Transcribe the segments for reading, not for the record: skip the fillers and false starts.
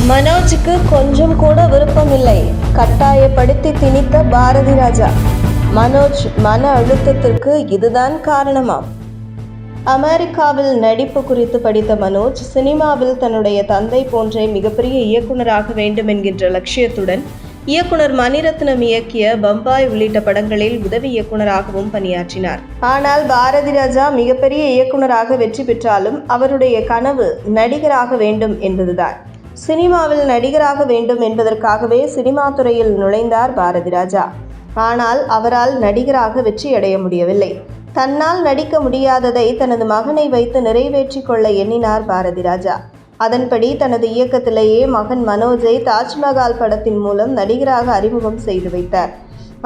மனோஜுக்கு கொஞ்சம் கூட விருப்பமில்லை. கட்டாயப்படுத்தி திணித்த பாரதி ராஜா. மனோஜ் மன அழுத்தத்திற்கு இதுதான் காரணமாம். அமெரிக்காவில் நடிப்பு குறித்து படித்த மனோஜ் சினிமாவில் தன்னுடைய தந்தை போன்றே மிகப்பெரிய இயக்குனராக வேண்டும் என்கின்ற லட்சியத்துடன் இயக்குனர் மணிரத்னம் இயக்கிய பம்பாய் உள்ளிட்ட படங்களில் உதவி இயக்குனராகவும் பணியாற்றினார். ஆனால் பாரதி ராஜா மிகப்பெரிய இயக்குனராக வெற்றி பெற்றாலும் அவருடைய கனவு நடிகராக வேண்டும் என்பதுதான். சினிமாவில் நடிகராக வேண்டும் என்பதற்காகவே சினிமா துறையில் நுழைந்தார் பாரதி ராஜா. ஆனால் அவரால் நடிகராக வெற்றியடைய முடியவில்லை. தன்னால் நடிக்க முடியாததை தனது மகனை வைத்து நிறைவேற்றி கொள்ள எண்ணினார் பாரதி ராஜா. அதன்படி தனது இயக்கத்திலேயே மகன் மனோஜை தாஜ்மஹால் படத்தின் மூலம் நடிகராக அறிமுகம் செய்து வைத்தார்.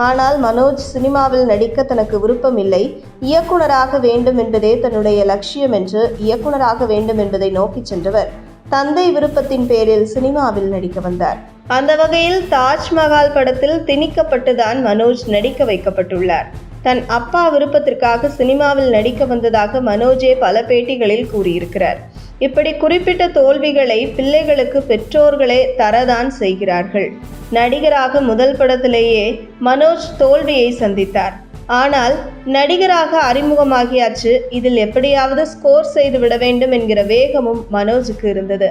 ஆனால் மனோஜ் சினிமாவில் நடிக்க தனக்கு விருப்பமில்லை, இயக்குனராக வேண்டும் என்பதே தன்னுடைய லட்சியம் என்று இயக்குனராக வேண்டும் என்பதை நோக்கி சென்றவர் தந்தை விருப்பத்தின் பேரில் சினிமாவில் நடிக்க வந்தார். அந்த வகையில் தாஜ்மஹால் படத்தில் திணிக்கப்பட்டுதான் மனோஜ் நடிக்க வைக்கப்பட்டுள்ளார். தன் அப்பா விருப்பத்திற்காக சினிமாவில் நடிக்க வந்ததாக மனோஜே பல பேட்டிகளில் கூறியிருக்கிறார். இப்படி குறிப்பிட்ட தோல்விகளை பிள்ளைகளுக்கு பெற்றோர்களே தரதான் செய்கிறார்கள். நடிகராக முதல் படத்திலேயே மனோஜ் தோல்வியை சந்தித்தார். ஆனால் நடிகராக அறிமுகமாகியாச்சு, இதில் எப்படியாவது ஸ்கோர் செய்து விட வேண்டும் என்கிற வேகமும் மனோஜுக்கு இருந்தது.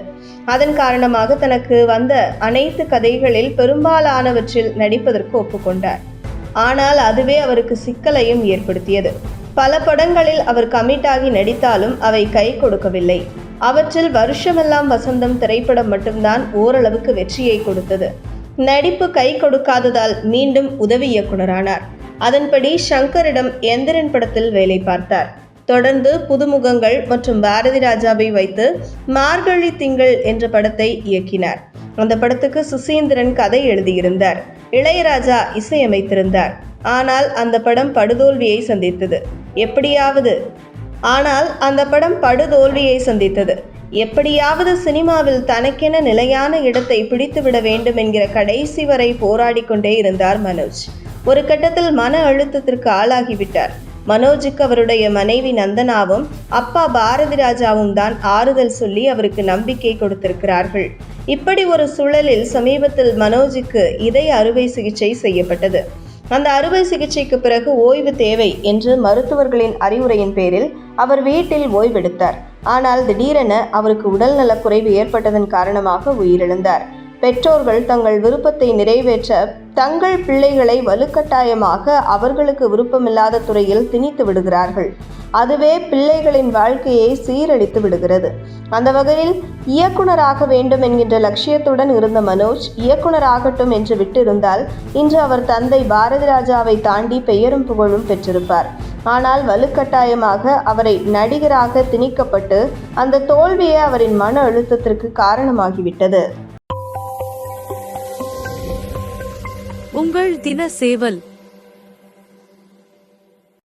அதன் காரணமாக தனக்கு வந்த அனைத்து கதைகளில் பெரும்பாலானவற்றில் நடிப்பதற்கு ஒப்புக்கொண்டார். ஆனால் அதுவே அவருக்கு சிக்கலையும் ஏற்படுத்தியது. பல படங்களில் அவர் கமிட்டாகி நடித்தாலும் அவை கை கொடுக்கவில்லை. அவற்றில் வருஷமெல்லாம் வசந்தம் திரைப்படம் மட்டும்தான் ஓரளவுக்கு வெற்றியை கொடுத்தது. நடிப்பு கை கொடுக்காததால் மீண்டும் உதவி இயக்குனரானார். அதன்படி ஷங்கரிடம் எந்திரன் படத்தில் வேலை பார்த்தார். தொடர்ந்து புதுமுகங்கள் மற்றும் பாரதி ராஜாவை வைத்து மார்கழி திங்கள் என்ற படத்தை இயக்கினார். அந்த படத்துக்கு சுசீந்திரன் கதை எழுதியிருந்தார். இளையராஜா இசையமைத்திருந்தார். ஆனால் அந்த படம் படுதோல்வியை சந்தித்தது. எப்படியாவது சினிமாவில் தனக்கென நிலையான இடத்தை பிடித்துவிட வேண்டும் என்கிற கடைசி வரை போராடி கொண்டே இருந்தார் மனோஜ். ஒரு கட்டத்தில் மன அழுத்தத்திற்கு ஆளாகிவிட்டார். மனோஜுக்கு அவருடைய மனைவி நந்தனாவும் அப்பா பாரதி ராஜாவும் தான் ஆறுதல் சொல்லி அவருக்கு நம்பிக்கை கொடுத்திருக்கிறார்கள். இப்படி ஒரு சூழலில் சமீபத்தில் மனோஜுக்கு இதய அறுவை சிகிச்சை செய்யப்பட்டது. அந்த அறுவை சிகிச்சைக்கு பிறகு ஓய்வு தேவை என்று மருத்துவர்களின் அறிவுரையின் பேரில் அவர் வீட்டில் ஓய்வெடுத்தார். ஆனால் திடீரென அவருக்கு உடல்நலக் குறைவு ஏற்பட்டதன் காரணமாக உயிரிழந்தார். பெற்றோர்கள் தங்கள் விருப்பத்தை நிறைவேற்ற தங்கள் பிள்ளைகளை வலுக்கட்டாயமாக அவர்களுக்கு விருப்பமில்லாத துறையில் திணித்து விடுகிறார்கள். அதுவே பிள்ளைகளின் வாழ்க்கையை சீரழித்து விடுகிறது. அந்த வகையில் இயக்குனராக வேண்டும் என்கின்ற லட்சியத்துடன் இருந்த மனோஜ் இயக்குனராகட்டும் என்று விட்டிருந்தால் இன்று அவர் தந்தை பாரதி ராஜாவை தாண்டி பெயரும் புகழும் பெற்றிருப்பார். ஆனால் வலுக்கட்டாயமாக அவரை நடிகராக திணிக்கப்பட்டு அந்த தோல்வியே அவரின் மன அழுத்தத்திற்கு காரணமாகிவிட்டது. உங்கள் தின சேவல்